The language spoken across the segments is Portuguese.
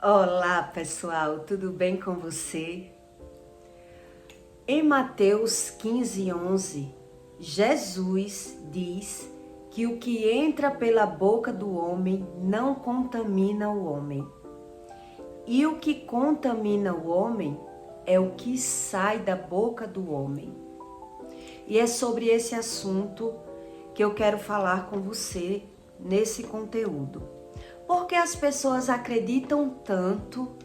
Olá, pessoal, tudo bem com você? Em Mateus 15:11, Jesus diz que o que entra pela boca do homem não contamina o homem. E o que contamina o homem é o que sai da boca do homem. E é sobre esse assunto que eu quero falar com você nesse conteúdo. Porque as pessoas acreditam tanto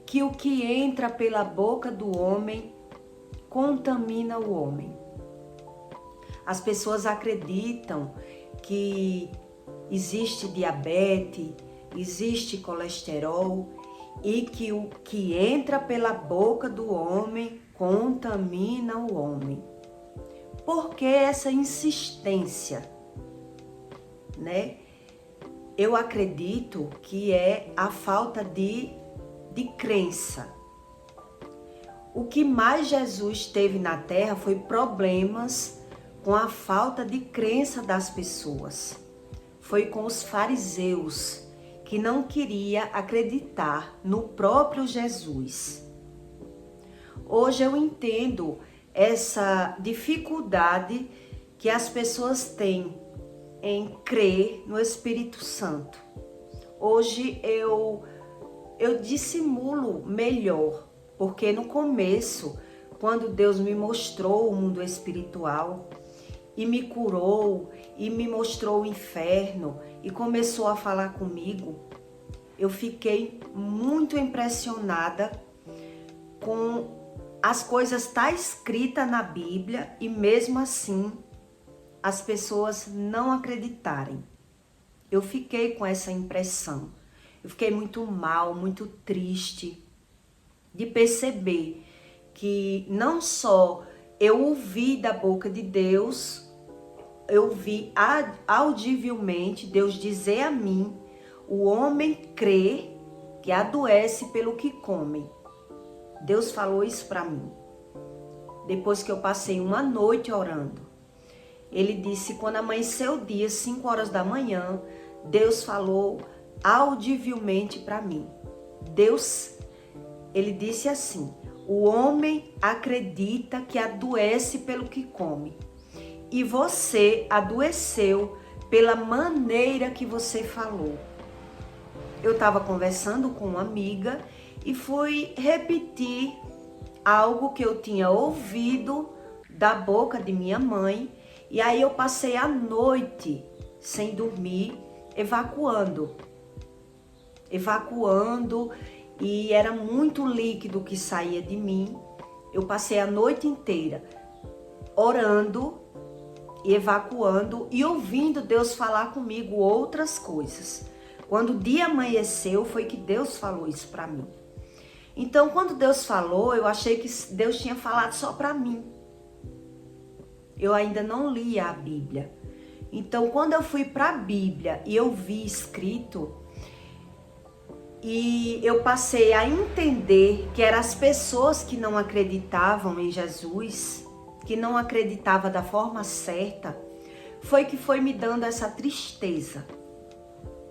que o que entra pela boca do homem contamina o homem. As pessoas acreditam que existe diabetes, existe colesterol e que o que entra pela boca do homem contamina o homem. Por que essa insistência, né? Eu acredito que é a falta de crença. O que mais Jesus teve na terra foi problemas com a falta de crença das pessoas. Foi com os fariseus que não queria acreditar no próprio Jesus. Hoje eu entendo essa dificuldade que as pessoas têm em crer no Espírito Santo. Hoje eu dissimulo melhor, porque no começo, quando Deus me mostrou o mundo espiritual e me curou e me mostrou o inferno e começou a falar comigo, eu fiquei muito impressionada com as coisas que tá escritas na Bíblia e mesmo assim as pessoas não acreditarem. Eu fiquei com essa impressão. Eu fiquei muito mal, muito triste de perceber que não só eu ouvi da boca de Deus, eu vi audivelmente Deus dizer a mim, o homem crê que adoece pelo que come. Deus falou isso para mim. Depois que eu passei uma noite orando. Ele disse, quando amanheceu o dia, 5 horas da manhã, Deus falou audivelmente para mim. Ele disse assim, o homem acredita que adoece pelo que come. E você adoeceu pela maneira que você falou. Eu estava conversando com uma amiga e fui repetir algo que eu tinha ouvido da boca de minha mãe. E aí eu passei a noite sem dormir, evacuando, e era muito líquido que saía de mim. Eu passei a noite inteira orando e evacuando e ouvindo Deus falar comigo outras coisas. Quando o dia amanheceu, foi que Deus falou isso para mim. Então, quando Deus falou, eu achei que Deus tinha falado só para mim. Eu ainda não lia a Bíblia. Então, quando eu fui para a Bíblia e eu vi escrito, e eu passei a entender que eram as pessoas que não acreditavam em Jesus, que não acreditavam da forma certa, foi que foi me dando essa tristeza,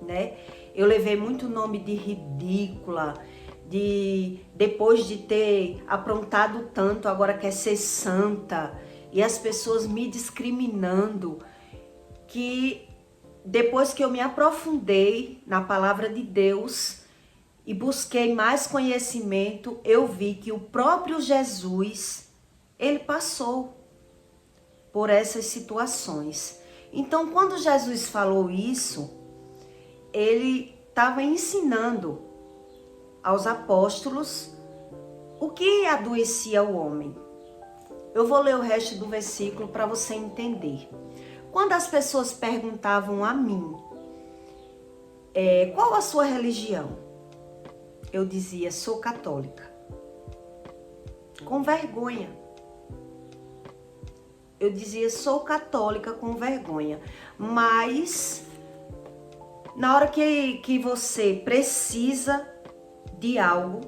né? Eu levei muito nome de ridícula, depois de ter aprontado tanto, agora quer ser santa, e as pessoas me discriminando, que depois que eu me aprofundei na palavra de Deus e busquei mais conhecimento, eu vi que o próprio Jesus, ele passou por essas situações. Então, quando Jesus falou isso, ele estava ensinando aos apóstolos o que adoecia o homem. Eu vou ler o resto do versículo para você entender. Quando as pessoas perguntavam a mim, qual a sua religião? Eu dizia, sou católica. Com vergonha. Eu dizia, sou católica com vergonha. Mas, na hora que você precisa de algo,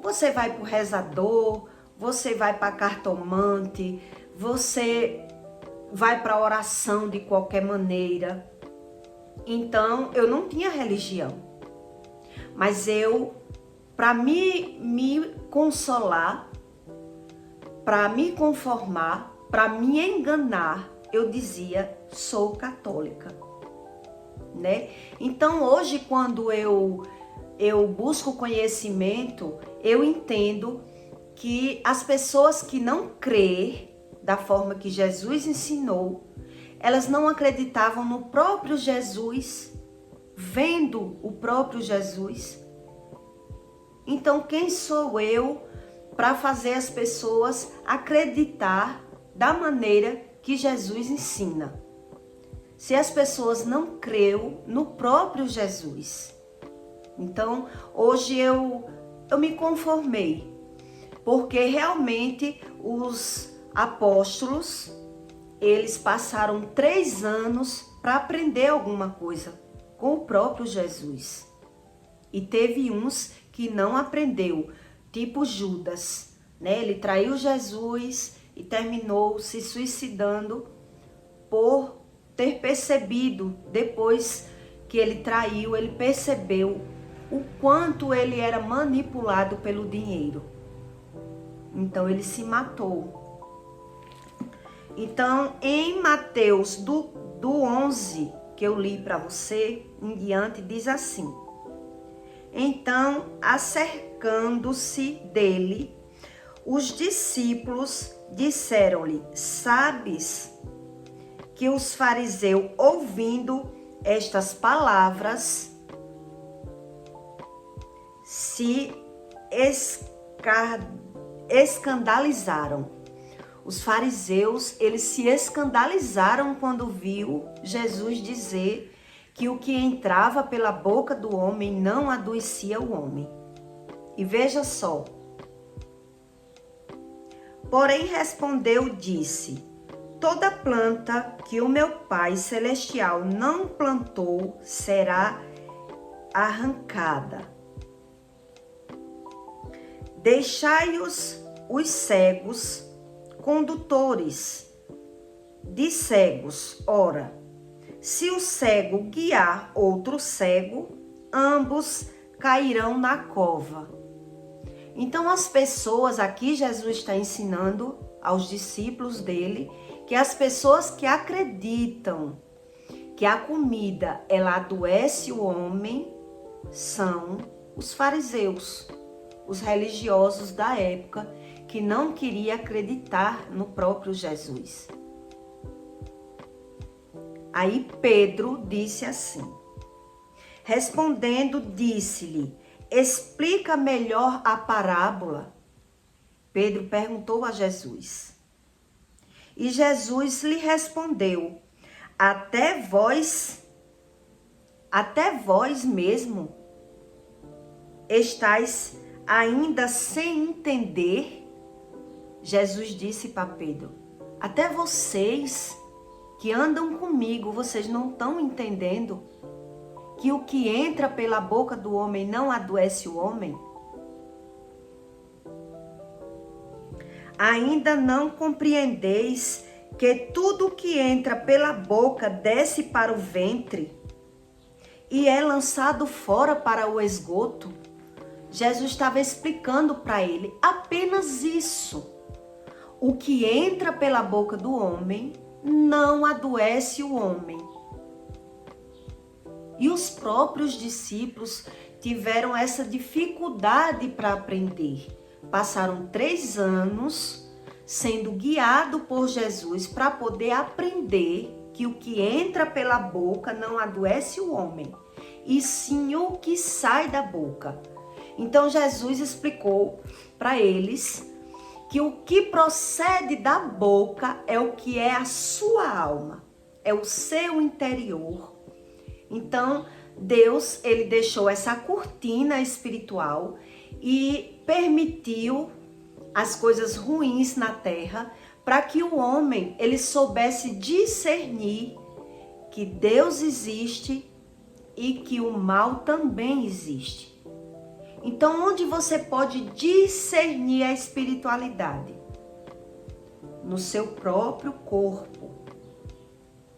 você vai para o rezador, você vai para cartomante, você vai para oração de qualquer maneira. Então, eu não tinha religião, mas eu para me consolar, para me conformar, para me enganar, eu dizia, sou católica, né? Então hoje, quando eu busco conhecimento, eu entendo que as pessoas que não crêem da forma que Jesus ensinou, elas não acreditavam no próprio Jesus, vendo o próprio Jesus. Então, quem sou eu para fazer as pessoas acreditar da maneira que Jesus ensina? Se as pessoas não creem no próprio Jesus. Então, hoje eu me conformei, porque realmente os apóstolos, eles passaram 3 anos para aprender alguma coisa com o próprio Jesus. E teve uns que não aprendeu, tipo Judas, né? Ele traiu Jesus e terminou se suicidando por ter percebido, depois que ele traiu, ele percebeu o quanto ele era manipulado pelo dinheiro. Então ele se matou. Então, em Mateus do 11, que eu li para você, em diante, diz assim: então, acercando-se dele, os discípulos disseram-lhe: sabes que os fariseus, ouvindo estas palavras, se escandalizaram. Os fariseus, eles se escandalizaram quando viu Jesus dizer que o que entrava pela boca do homem não adoecia o homem. E veja só. Porém respondeu, disse: toda planta que o meu Pai Celestial não plantou será arrancada. Deixai-os os cegos condutores de cegos. Ora, se o cego guiar outro cego, ambos cairão na cova. Então as pessoas, aqui Jesus está ensinando aos discípulos dele, que as pessoas que acreditam que a comida ela adoece o homem, são os fariseus, os religiosos da época, que não queria acreditar no próprio Jesus. Aí Pedro disse assim, respondendo, disse-lhe: explica melhor a parábola. Pedro perguntou a Jesus. E Jesus lhe respondeu: até vós mesmo estáis ainda sem entender. Jesus disse para Pedro: até vocês que andam comigo, vocês não estão entendendo que o que entra pela boca do homem não adoece o homem? Ainda não compreendeis que tudo que entra pela boca desce para o ventre e é lançado fora para o esgoto? Jesus estava explicando para ele apenas isso. O que entra pela boca do homem não adoece o homem. E os próprios discípulos tiveram essa dificuldade para aprender. Passaram 3 anos sendo guiados por Jesus para poder aprender que o que entra pela boca não adoece o homem, e sim o que sai da boca. Então Jesus explicou para eles que o que procede da boca é o que é a sua alma, é o seu interior. Então, Deus, ele deixou essa cortina espiritual e permitiu as coisas ruins na terra para que o homem, ele soubesse discernir que Deus existe e que o mal também existe. Então, onde você pode discernir a espiritualidade? No seu próprio corpo.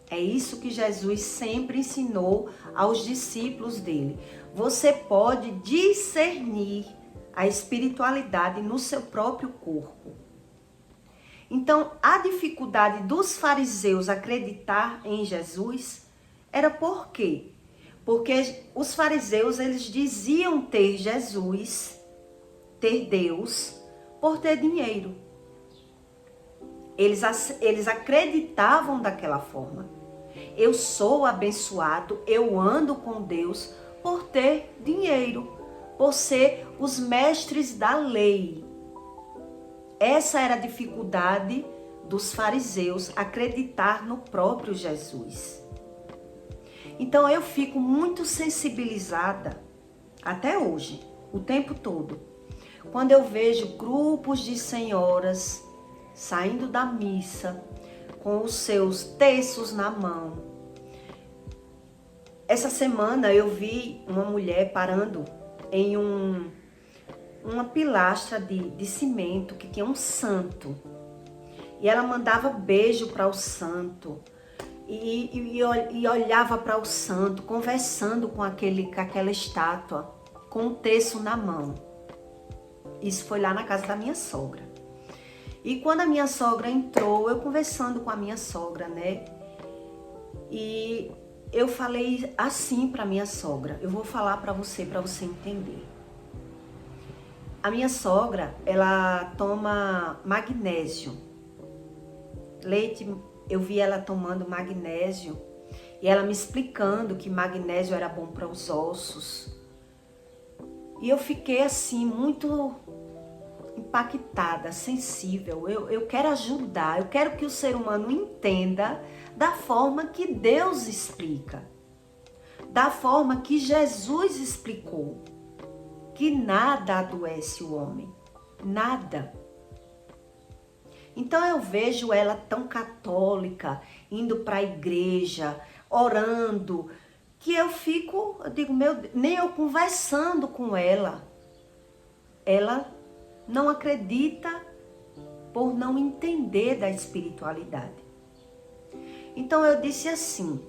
É isso que Jesus sempre ensinou aos discípulos dele. Você pode discernir a espiritualidade no seu próprio corpo. Então, a dificuldade dos fariseus acreditar em Jesus era por quê? Porque os fariseus, eles diziam ter Jesus, ter Deus, por ter dinheiro. Eles acreditavam daquela forma. Eu sou abençoado, eu ando com Deus por ter dinheiro, por ser os mestres da lei. Essa era a dificuldade dos fariseus, acreditar no próprio Jesus. Então eu fico muito sensibilizada, até hoje, o tempo todo, quando eu vejo grupos de senhoras saindo da missa com os seus terços na mão. Essa semana eu vi uma mulher parando em uma pilastra de cimento que tinha um santo. E ela mandava beijo para o santo. E olhava para o santo, conversando com aquela estátua, com um terço na mão. Isso foi lá na casa da minha sogra. E quando a minha sogra entrou, eu conversando com a minha sogra, né? E eu falei assim para minha sogra. Eu vou falar para você entender. A minha sogra, ela toma magnésio. Leite, eu vi ela tomando magnésio. E ela me explicando que magnésio era bom para os ossos. E eu fiquei assim, muito impactada, sensível. Eu quero ajudar, eu quero que o ser humano entenda da forma que Deus explica. Da forma que Jesus explicou. Que nada adoece o homem, nada. Então eu vejo ela tão católica, indo para a igreja, orando, que eu digo, meu Deus, nem eu conversando com ela não acredita por não entender da espiritualidade. Então eu disse assim,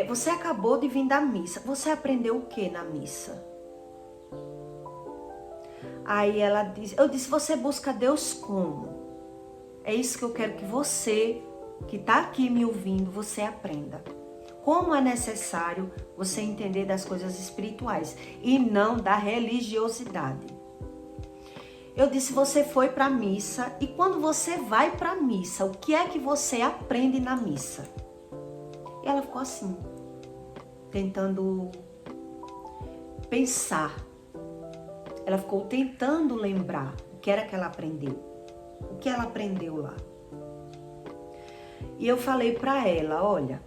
você acabou de vir da missa, você aprendeu o que na missa? Aí eu disse, você busca Deus como? É isso que eu quero que você, que está aqui me ouvindo, você aprenda. Como é necessário você entender das coisas espirituais e não da religiosidade. Eu disse, você foi para a missa e quando você vai para a missa, o que é que você aprende na missa? E ela ficou assim, tentando pensar. Ela ficou tentando lembrar o que era que ela aprendeu. O que ela aprendeu lá. E eu falei para ela, olha,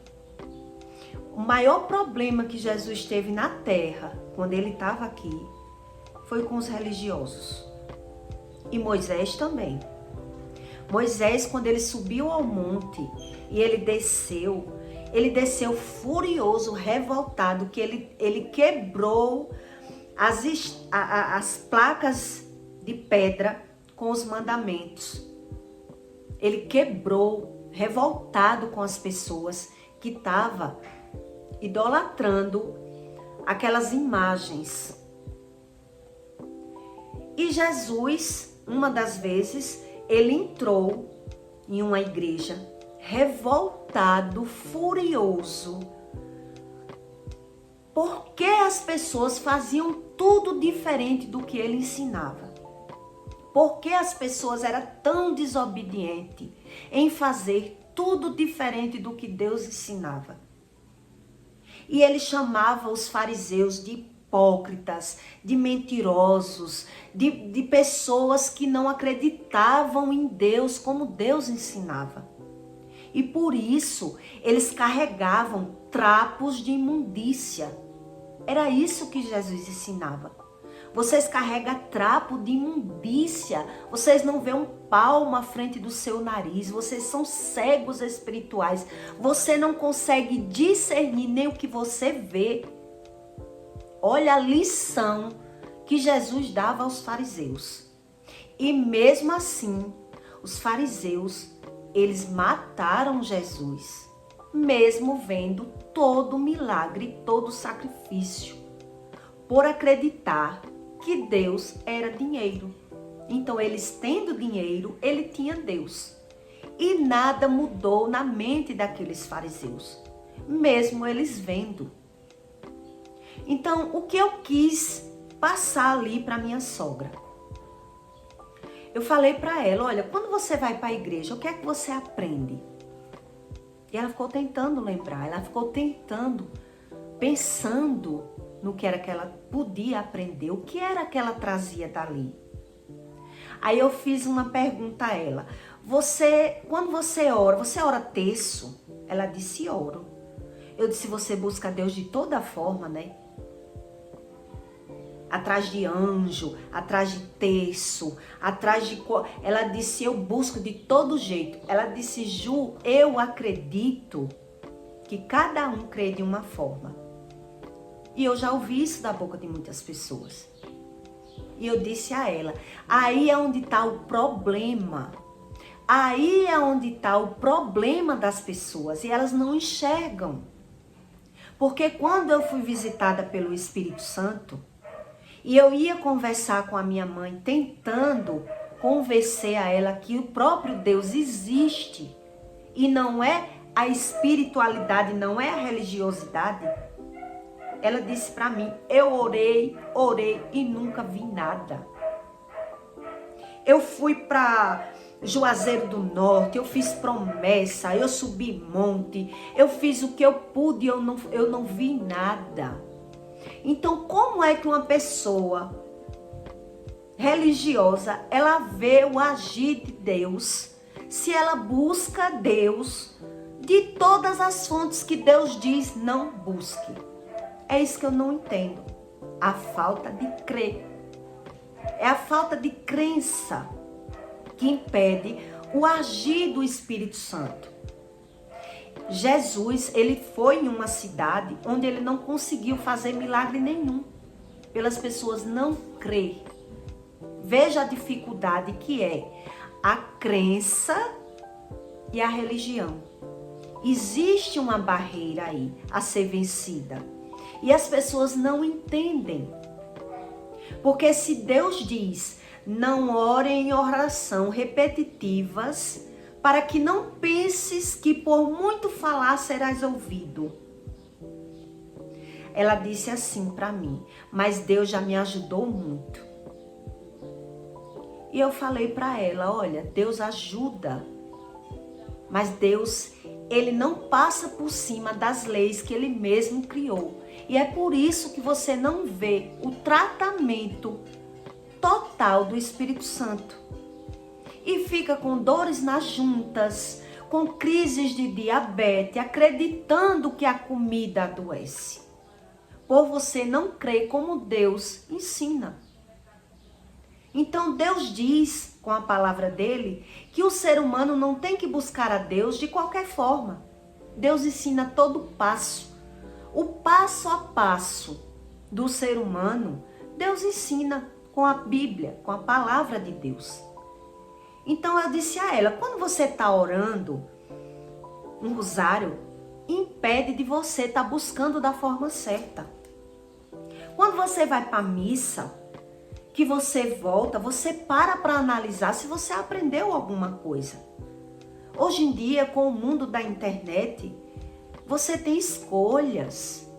o maior problema que Jesus teve na terra, quando ele estava aqui, foi com os religiosos. E Moisés também. Moisés, quando ele subiu ao monte e ele desceu furioso, revoltado, que ele quebrou as placas de pedra com os mandamentos. Ele quebrou, revoltado com as pessoas que estavam idolatrando aquelas imagens. E Jesus, uma das vezes, ele entrou em uma igreja revoltado, furioso, porque as pessoas faziam tudo diferente do que ele ensinava. Porque as pessoas eram tão desobedientes em fazer tudo diferente do que Deus ensinava. E ele chamava os fariseus de hipócritas, de mentirosos, de pessoas que não acreditavam em Deus como Deus ensinava. E por isso eles carregavam trapos de imundícia. Era isso que Jesus ensinava. Vocês carregam trapo de imundícia. Vocês não vêem um palmo à frente do seu nariz. Vocês são cegos espirituais. Você não consegue discernir nem o que você vê. Olha a lição que Jesus dava aos fariseus. E mesmo assim, os fariseus, eles mataram Jesus, mesmo vendo todo o milagre, todo o sacrifício, por acreditar que Deus era dinheiro. Então, eles tendo dinheiro, ele tinha Deus. E nada mudou na mente daqueles fariseus, mesmo eles vendo. Então, o que eu quis passar ali para minha sogra? Eu falei para ela, olha, quando você vai para a igreja, o que é que você aprende? E ela ficou tentando lembrar, ela ficou tentando, pensando no que era que ela podia aprender, o que era que ela trazia dali. Aí eu fiz uma pergunta a ela, quando você ora terço? Ela disse, oro. Eu disse, você busca Deus de toda forma, né? Atrás de anjo, atrás de terço, atrás de... Ela disse, eu busco de todo jeito. Ela disse, Ju, eu acredito que cada um crê de uma forma. E eu já ouvi isso da boca de muitas pessoas. E eu disse a ela, aí é onde está o problema. Aí é onde está o problema das pessoas. E elas não enxergam. Porque quando eu fui visitada pelo Espírito Santo, e eu ia conversar com a minha mãe, tentando convencer a ela que o próprio Deus existe. E não é a espiritualidade, não é a religiosidade. Ela disse para mim, eu orei e nunca vi nada. Eu fui para Juazeiro do Norte, eu fiz promessa, eu subi monte, eu fiz o que eu pude, eu não vi nada. Então, como é que uma pessoa religiosa, ela vê o agir de Deus, se ela busca Deus de todas as fontes que Deus diz não busque? É isso que eu não entendo. A falta de crer. É a falta de crença que impede o agir do Espírito Santo. Jesus, ele foi em uma cidade onde ele não conseguiu fazer milagre nenhum, pelas pessoas não crer. Veja a dificuldade que é a crença e a religião. Existe uma barreira aí a ser vencida e as pessoas não entendem. Porque se Deus diz, não orem em oração repetitivas, para que não penses que por muito falar serás ouvido. Ela disse assim para mim, mas Deus já me ajudou muito. E eu falei para ela, olha, Deus ajuda, mas Deus, ele não passa por cima das leis que ele mesmo criou. E é por isso que você não vê o tratamento total do Espírito Santo. E fica com dores nas juntas, com crises de diabetes, acreditando que a comida adoece. Por você não crer como Deus ensina. Então Deus diz, com a palavra dele, que o ser humano não tem que buscar a Deus de qualquer forma. Deus ensina todo passo. O passo a passo do ser humano, Deus ensina com a Bíblia, com a palavra de Deus. Então eu disse a ela, quando você está orando um rosário, impede de você estar buscando da forma certa. Quando você vai para a missa, que você volta, você para analisar se você aprendeu alguma coisa. Hoje em dia, com o mundo da internet, você tem escolhas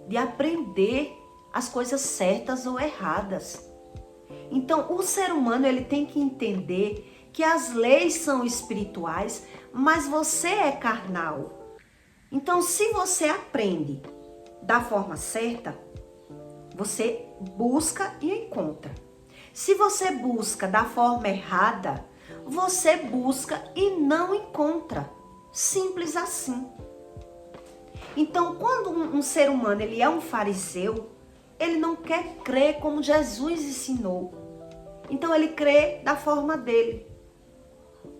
de aprender as coisas certas ou erradas. Então, o ser humano ele tem que entender que as leis são espirituais, mas você é carnal. Então, se você aprende da forma certa, você busca e encontra. Se você busca da forma errada, você busca e não encontra. Simples assim. Então, quando um ser humano ele é um fariseu, ele não quer crer como Jesus ensinou. Então, ele crê da forma dele.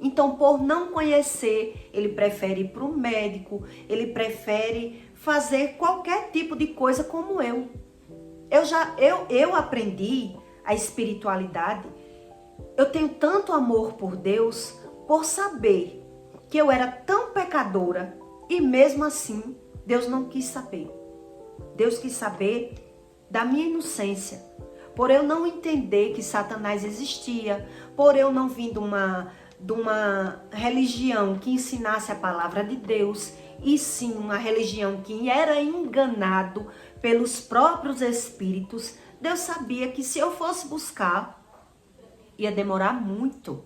Então, por não conhecer, ele prefere ir para o médico, ele prefere fazer qualquer tipo de coisa como eu. Eu aprendi a espiritualidade. Eu tenho tanto amor por Deus, por saber que eu era tão pecadora e mesmo assim, Deus não quis saber. Deus quis saber da minha inocência. por eu não entender que Satanás existia, por eu não vir de uma religião que ensinasse a palavra de Deus, e sim uma religião que era enganado pelos próprios espíritos, Deus sabia que se eu fosse buscar, ia demorar muito.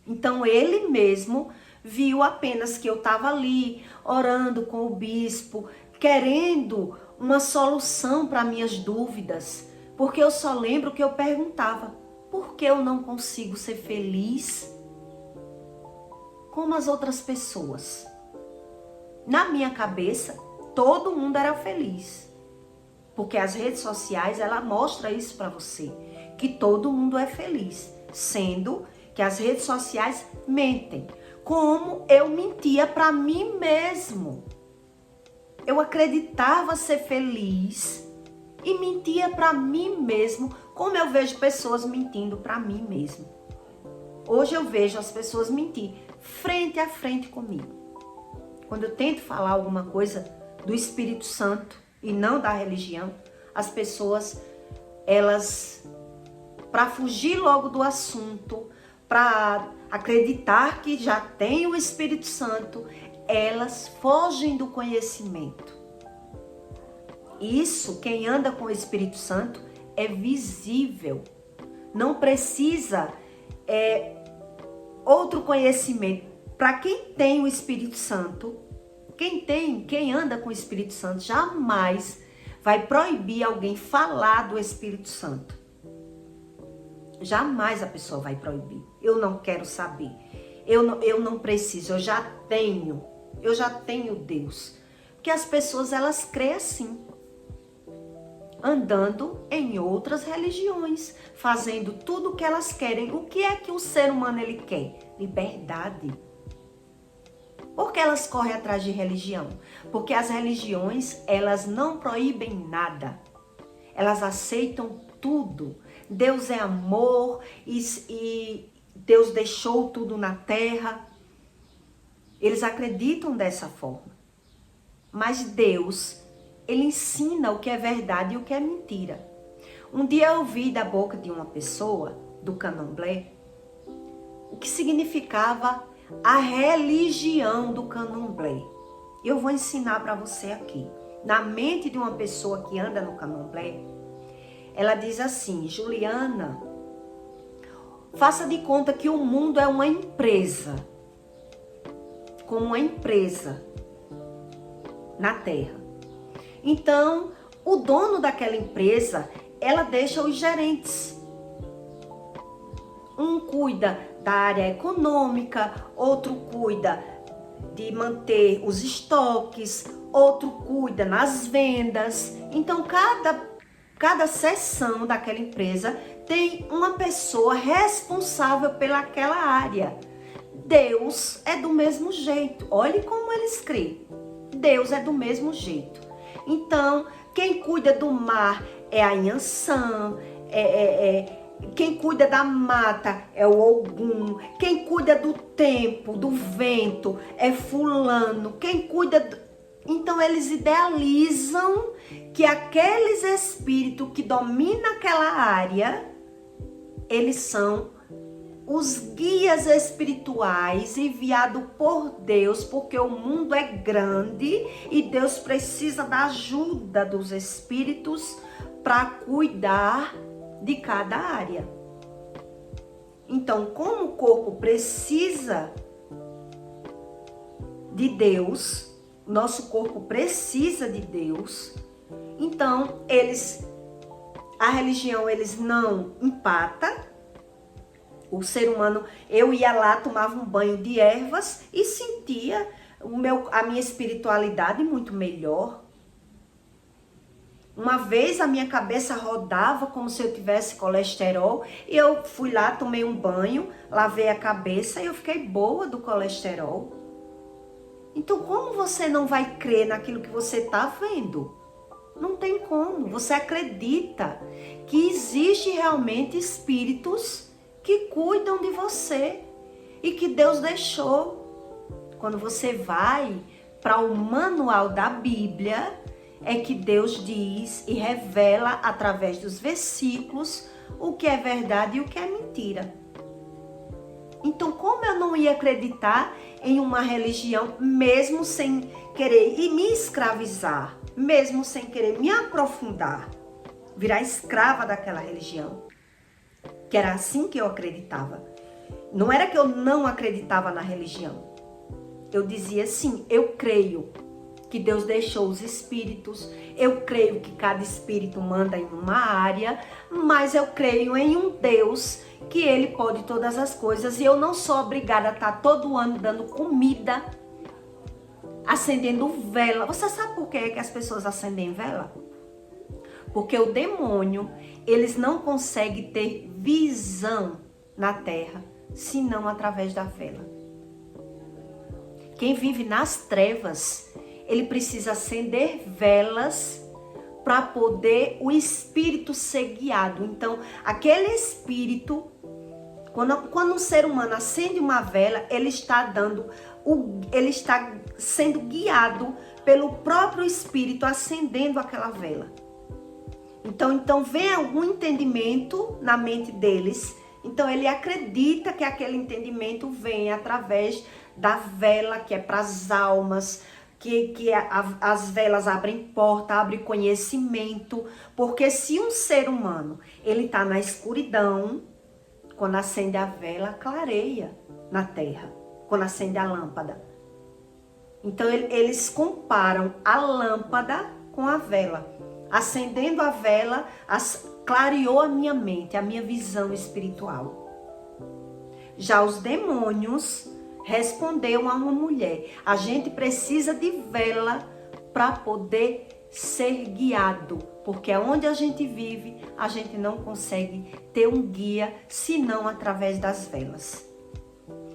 Então ele mesmo viu apenas que eu estava ali, orando com o bispo, querendo uma solução para minhas dúvidas, porque eu só lembro que eu perguntava, por que eu não consigo ser feliz como as outras pessoas? Na minha cabeça, todo mundo era feliz. Porque as redes sociais, ela mostra isso para você, que todo mundo é feliz, sendo que as redes sociais mentem. Como eu mentia para mim mesmo. Eu acreditava ser feliz e mentia para mim mesmo, como eu vejo pessoas mentindo para mim mesmo. Hoje eu vejo as pessoas mentir frente a frente comigo. Quando eu tento falar alguma coisa do Espírito Santo e não da religião, as pessoas, elas, para fugir logo do assunto, para acreditar que já tem o Espírito Santo, elas fogem do conhecimento. Isso, quem anda com o Espírito Santo, é visível. Não precisa outro conhecimento. Para quem tem o Espírito Santo, quem anda com o Espírito Santo, jamais vai proibir alguém falar do Espírito Santo. Jamais a pessoa vai proibir. Eu não quero saber. Eu não preciso, eu já tenho Deus. Porque as pessoas, elas creem assim. Andando em outras religiões, fazendo tudo o que elas querem. O que é que o ser humano ele quer? Liberdade. Por que elas correm atrás de religião? Porque as religiões, elas não proíbem nada. Elas aceitam tudo. Deus é amor e Deus deixou tudo na terra. Eles acreditam dessa forma. Mas Deus, ele ensina o que é verdade e o que é mentira. Um dia eu ouvi da boca de uma pessoa, do candomblé, o que significava a religião do candomblé. Eu vou ensinar para você aqui. Na mente de uma pessoa que anda no candomblé, ela diz assim: Juliana, faça de conta que o mundo é uma empresa. Como uma empresa na terra. Então, o dono daquela empresa, ela deixa os gerentes. Um cuida da área econômica, outro cuida de manter os estoques, outro cuida nas vendas. Então, cada seção daquela empresa tem uma pessoa responsável pelaquela área. Deus é do mesmo jeito. Olhe como ele escreve. Deus é do mesmo jeito. Então, quem cuida do mar é a Yansan, quem cuida da mata é o Ogum, quem cuida do tempo, do vento é fulano, quem cuida... Então eles idealizam que aqueles espíritos que dominam aquela área, eles são os guias espirituais enviados por Deus, porque o mundo é grande e Deus precisa da ajuda dos espíritos para cuidar de cada área. Então, como o corpo precisa de Deus, nosso corpo precisa de Deus, então a religião, eles não empata. O ser humano, eu ia lá, tomava um banho de ervas e sentia a minha espiritualidade muito melhor. Uma vez a minha cabeça rodava como se eu tivesse colesterol e eu fui lá, tomei um banho, lavei a cabeça e eu fiquei boa do colesterol. Então, como você não vai crer naquilo que você está vendo? Não tem como. Você acredita que existe realmente espíritos que cuidam de você e que Deus deixou. Quando você vai para o manual da Bíblia, é que Deus diz e revela através dos versículos o que é verdade e o que é mentira. Então, como eu não ia acreditar em uma religião, mesmo sem querer e me escravizar, mesmo sem querer me aprofundar, virar escrava daquela religião? Que era assim que eu acreditava. Não era que eu não acreditava na religião. Eu dizia assim, eu creio que Deus deixou os espíritos, eu creio que cada espírito manda em uma área, mas eu creio em um Deus que Ele pode todas as coisas e eu não sou obrigada a estar todo ano dando comida, acendendo vela. Você sabe por que as pessoas acendem vela? Porque o demônio, eles não conseguem ter visão na terra, senão através da vela. Quem vive nas trevas, ele precisa acender velas para poder o espírito ser guiado. Então, aquele espírito, quando um ser humano acende uma vela, ele está sendo guiado pelo próprio espírito acendendo aquela vela. Então vem algum entendimento na mente deles. Então ele acredita que aquele entendimento vem através da vela, que é para as almas, que as velas abrem porta, abrem conhecimento. Porque se um ser humano, ele está na escuridão, quando acende a vela, clareia na terra, quando acende a lâmpada. Então eles comparam a lâmpada com a vela. Acendendo a vela, clareou a minha mente, a minha visão espiritual. Já os demônios responderam a uma mulher. A gente precisa de vela para poder ser guiado, porque onde a gente vive, a gente não consegue ter um guia, senão através das velas.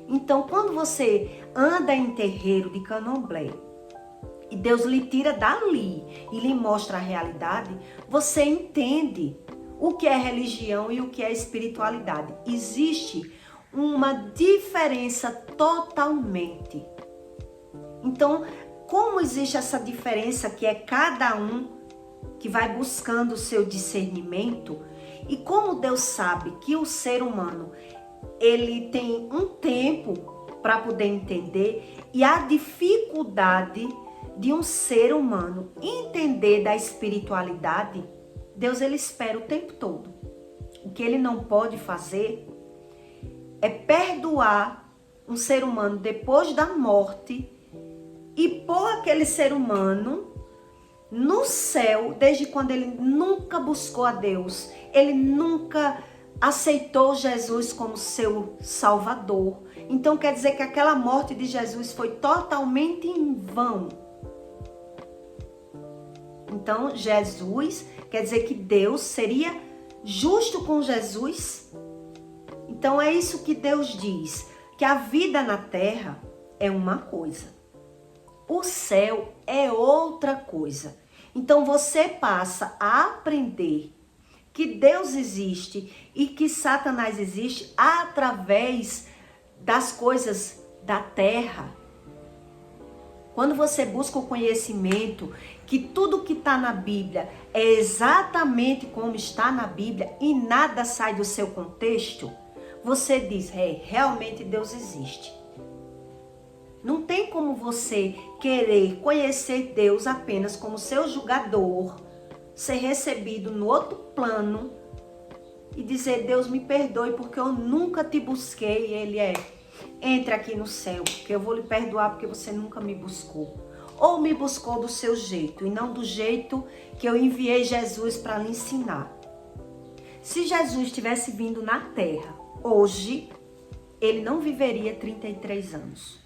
Então, quando você anda em terreiro de candomblé, e Deus lhe tira dali e lhe mostra a realidade, você entende o que é religião e o que é espiritualidade. Existe uma diferença totalmente. Então, como existe essa diferença que é cada um que vai buscando o seu discernimento, e como Deus sabe que o ser humano, ele tem um tempo para poder entender, e a dificuldade de um ser humano entender da espiritualidade, Deus ele espera o tempo todo. O que ele não pode fazer é perdoar um ser humano depois da morte e pôr aquele ser humano no céu desde quando ele nunca buscou a Deus, ele nunca aceitou Jesus como seu Salvador. Então quer dizer que aquela morte de Jesus foi totalmente em vão. Então, Jesus, quer dizer que Deus seria justo com Jesus? Então, é isso que Deus diz, que a vida na terra é uma coisa, o céu é outra coisa. Então, você passa a aprender que Deus existe e que Satanás existe através das coisas da terra. Quando você busca o conhecimento, que tudo que está na Bíblia é exatamente como está na Bíblia e nada sai do seu contexto, você diz, realmente Deus existe. Não tem como você querer conhecer Deus apenas como seu julgador, ser recebido no outro plano e dizer, Deus me perdoe porque eu nunca te busquei. Ele entre aqui no céu, porque eu vou lhe perdoar porque você nunca me buscou. Ou me buscou do seu jeito e não do jeito que eu enviei Jesus para lhe ensinar. Se Jesus tivesse vindo na terra hoje, ele não viveria 33 anos.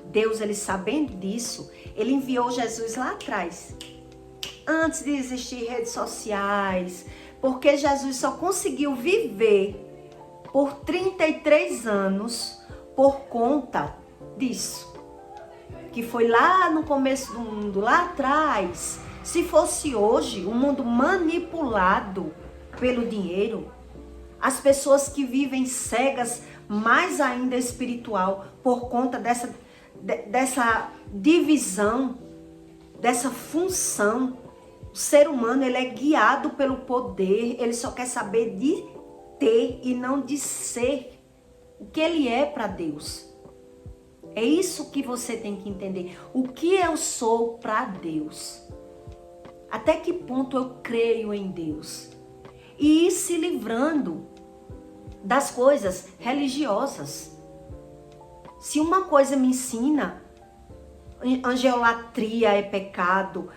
Deus, ele sabendo disso, ele enviou Jesus lá atrás, antes de existir redes sociais, porque Jesus só conseguiu viver por 33 anos por conta disso. Que foi lá no começo do mundo, lá atrás. Se fosse hoje, um mundo manipulado pelo dinheiro, as pessoas que vivem cegas, mais ainda espiritual, por conta dessa divisão, dessa função. O ser humano, ele é guiado pelo poder, ele só quer saber de ter e não de ser o que ele é para Deus. É isso que você tem que entender. O que eu sou para Deus? Até que ponto eu creio em Deus? E ir se livrando das coisas religiosas. Se uma coisa me ensina, angelatria é pecado,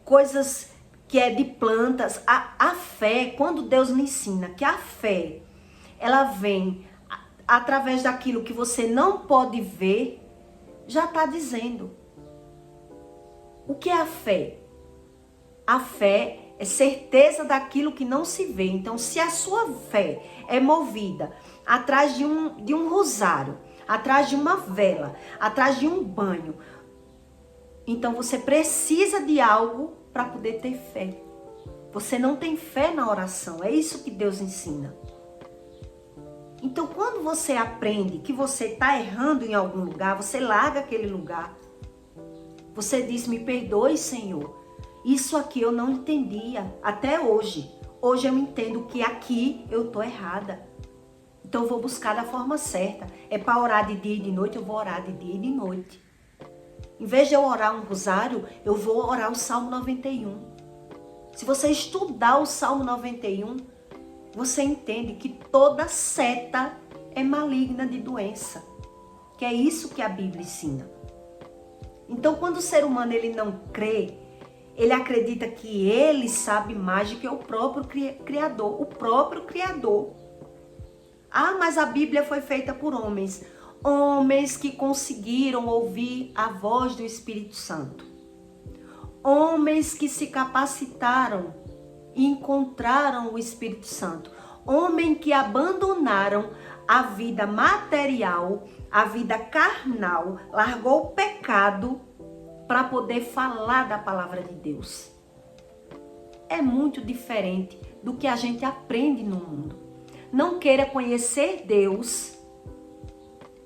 coisas que é de plantas, a fé, quando Deus me ensina que a fé, ela vem através daquilo que você não pode ver, já está dizendo. O que é a fé? A fé é certeza daquilo que não se vê. Então, se a sua fé é movida atrás de um rosário, atrás de uma vela, atrás de um banho, então você precisa de algo para poder ter fé. Você não tem fé na oração. É isso que Deus ensina. Então, quando você aprende que você está errando em algum lugar, você larga aquele lugar. Você diz, me perdoe, Senhor. Isso aqui eu não entendia até hoje. Hoje eu entendo que aqui eu estou errada. Então eu vou buscar da forma certa. É para orar de dia e de noite, eu vou orar de dia e de noite. Em vez de eu orar um rosário, eu vou orar o Salmo 91. Se você estudar o Salmo 91, você entende que toda seta é maligna de doença. Que é isso que a Bíblia ensina. Então, quando o ser humano ele não crê, ele acredita que ele sabe mais do que o próprio Criador. O próprio Criador. Ah, mas a Bíblia foi feita por homens. Homens que conseguiram ouvir a voz do Espírito Santo. Homens que se capacitaram e encontraram o Espírito Santo. Homens que abandonaram a vida material, a vida carnal, largou o pecado para poder falar da palavra de Deus. É muito diferente do que a gente aprende no mundo. Não queira conhecer Deus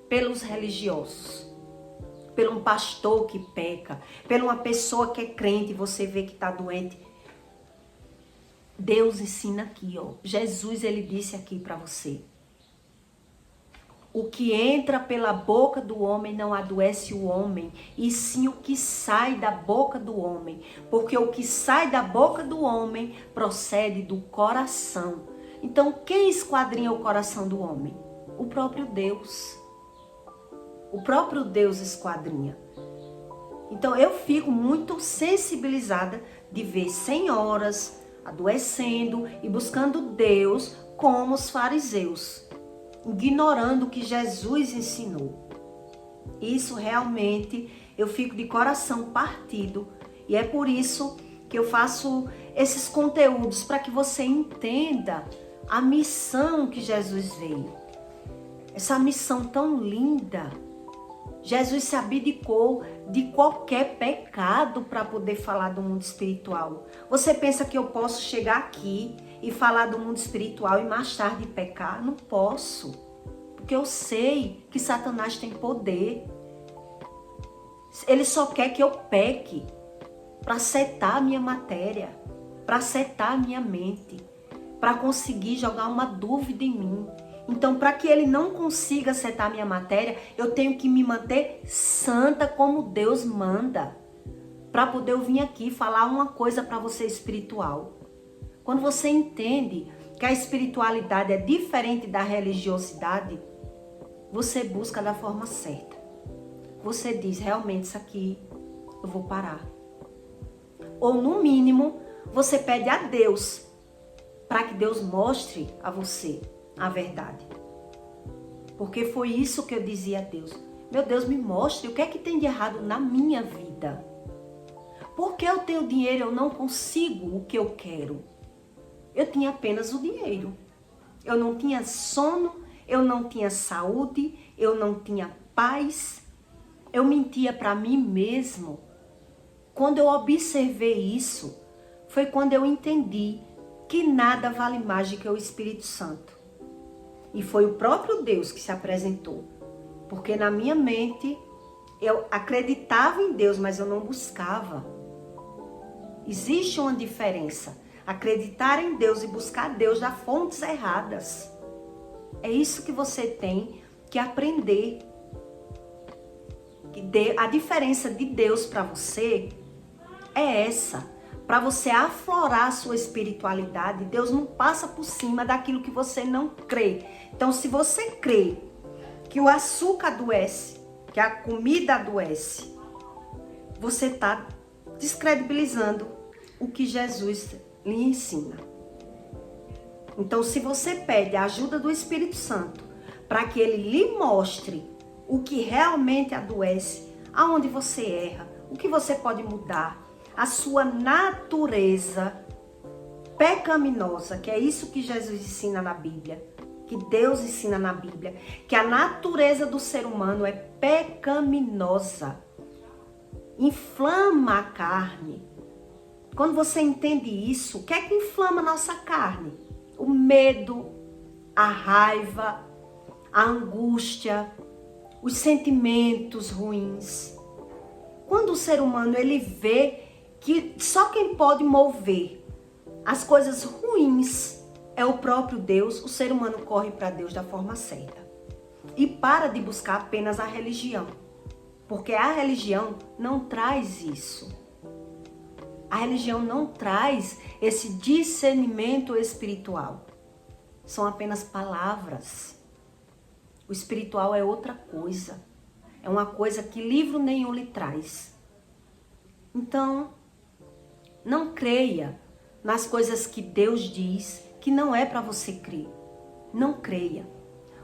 pelos religiosos, pelo um pastor que peca, pela uma pessoa que é crente e você vê que está doente. Deus ensina aqui, ó. Jesus, ele disse aqui para você. O que entra pela boca do homem não adoece o homem, e sim o que sai da boca do homem. Porque o que sai da boca do homem procede do coração. Então, quem esquadrinha o coração do homem? O próprio Deus. O próprio Deus esquadrinha. Então, eu fico muito sensibilizada de ver senhoras adoecendo e buscando Deus como os fariseus, ignorando o que Jesus ensinou. Isso realmente eu fico de coração partido, e é por isso que eu faço esses conteúdos, para que você entenda a missão que Jesus veio. Essa missão tão linda. Jesus se abdicou de qualquer pecado para poder falar do mundo espiritual. Você pensa que eu posso chegar aqui e falar do mundo espiritual e mais tarde pecar? Não posso. Porque eu sei que Satanás tem poder. Ele só quer que eu peque para setar a minha matéria, para setar a minha mente, para conseguir jogar uma dúvida em mim. Então, para que ele não consiga acertar a minha matéria, eu tenho que me manter santa como Deus manda. Para poder eu vir aqui falar uma coisa para você espiritual. Quando você entende que a espiritualidade é diferente da religiosidade, você busca da forma certa. Você diz, realmente isso aqui eu vou parar. Ou no mínimo, você pede a Deus para que Deus mostre a você a verdade. Porque foi isso que eu dizia a Deus. Meu Deus, me mostre o que é que tem de errado na minha vida. Porque eu tenho dinheiro, eu não consigo o que eu quero. Eu tinha apenas o dinheiro. Eu não tinha sono, eu não tinha saúde, eu não tinha paz. Eu mentia para mim mesmo. Quando eu observei isso, foi quando eu entendi que nada vale mais do que o Espírito Santo. E foi o próprio Deus que se apresentou. Porque na minha mente Eu acreditava em Deus, mas eu não buscava. Existe uma diferença. Acreditar em Deus e buscar Deus dá fontes erradas. É isso que você tem que aprender. A diferença de Deus para você é essa. Para você aflorar a sua espiritualidade, Deus não passa por cima daquilo que você não crê. Então, se você crê que o açúcar adoece, que a comida adoece, você está descredibilizando o que Jesus lhe ensina. Então, se você pede a ajuda do Espírito Santo para que ele lhe mostre o que realmente adoece, aonde você erra, o que você pode mudar, a sua natureza pecaminosa, que é isso que Jesus ensina na Bíblia, que Deus ensina na Bíblia, que a natureza do ser humano é pecaminosa, inflama a carne. Quando você entende isso, o que é que inflama a nossa carne? O medo, a raiva, a angústia, os sentimentos ruins. Quando o ser humano ele vê que só quem pode mover as coisas ruins é o próprio Deus, o ser humano corre para Deus da forma certa. E para de buscar apenas a religião. Porque a religião não traz isso. A religião não traz esse discernimento espiritual. São apenas palavras. O espiritual é outra coisa. É uma coisa que livro nenhum lhe traz. Então, não creia nas coisas que Deus diz que não é para você crer. Não creia.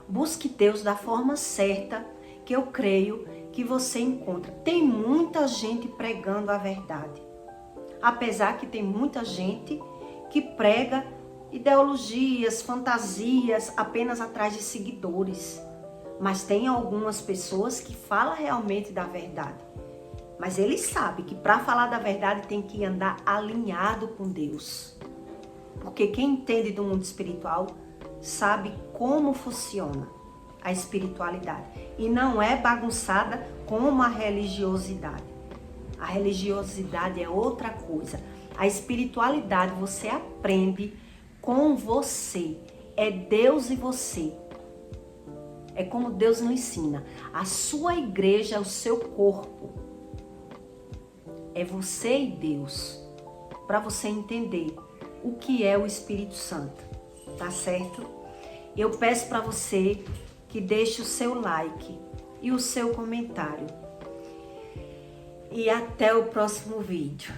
Busque Deus da forma certa, que eu creio que você encontra. Tem muita gente pregando a verdade. Apesar que tem muita gente que prega ideologias, fantasias apenas atrás de seguidores. Mas tem algumas pessoas que falam realmente da verdade. Mas ele sabe que para falar da verdade tem que andar alinhado com Deus. Porque quem entende do mundo espiritual sabe como funciona a espiritualidade. E não é bagunçada como a religiosidade. A religiosidade é outra coisa. A espiritualidade você aprende com você. É Deus e você. É como Deus nos ensina. A sua igreja é o seu corpo. É você e Deus. Para você entender o que é o Espírito Santo. Tá certo? Eu peço para você que deixe o seu like e o seu comentário. E até o próximo vídeo.